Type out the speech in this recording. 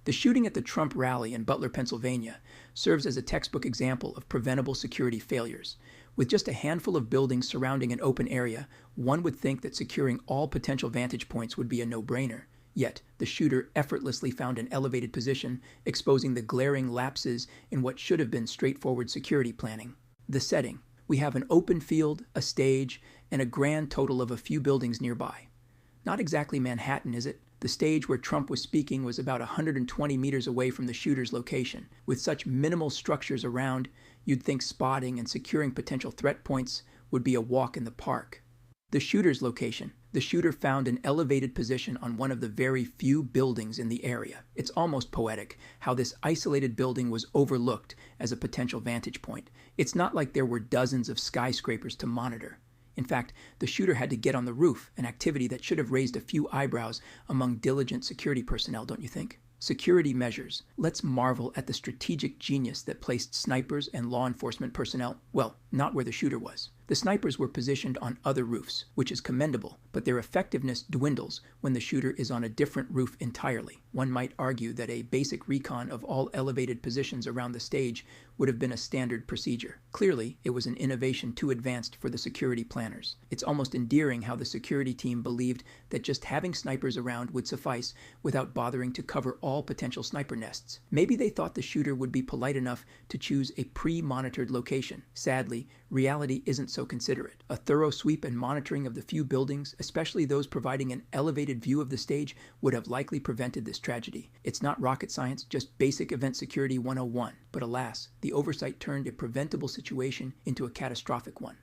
The shooting at the Trump rally in Butler, Pennsylvania, serves as a textbook example of preventable security failures. With just a handful of buildings surrounding an open area, one would think that securing all potential vantage points would be a no-brainer. Yet, the shooter effortlessly found an elevated position, exposing the glaring lapses in what should have been straightforward security planning. The setting. We have an open field, a stage, and a grand total of a few buildings nearby. Not exactly Manhattan, is it? The stage where Trump was speaking was about 120 meters away from the shooter's location. With such minimal structures around, you'd think spotting and securing potential threat points would be a walk in the park. The shooter's location. The shooter found an elevated position on one of the very few buildings in the area. It's almost poetic how this isolated building was overlooked as a potential vantage point. It's not like there were dozens of skyscrapers to monitor. In fact, the shooter had to get on the roof, an activity that should have raised a few eyebrows among diligent security personnel, don't you think? Security measures. Let's marvel at the strategic genius that placed snipers and law enforcement personnel, well, not where the shooter was. The snipers were positioned on other roofs, which is commendable, but their effectiveness dwindles when the shooter is on a different roof entirely. One might argue that a basic recon of all elevated positions around the stage would have been a standard procedure. Clearly, it was an innovation too advanced for the security planners. It's almost endearing how the security team believed that just having snipers around would suffice without bothering to cover all potential sniper nests. Maybe they thought the shooter would be polite enough to choose a pre-monitored location. Sadly, reality isn't so considerate. A thorough sweep and monitoring of the few buildings, especially those providing an elevated view of the stage, would have likely prevented this tragedy. It's not rocket science, just basic event security 101. But alas, the oversight turned a preventable situation into a catastrophic one.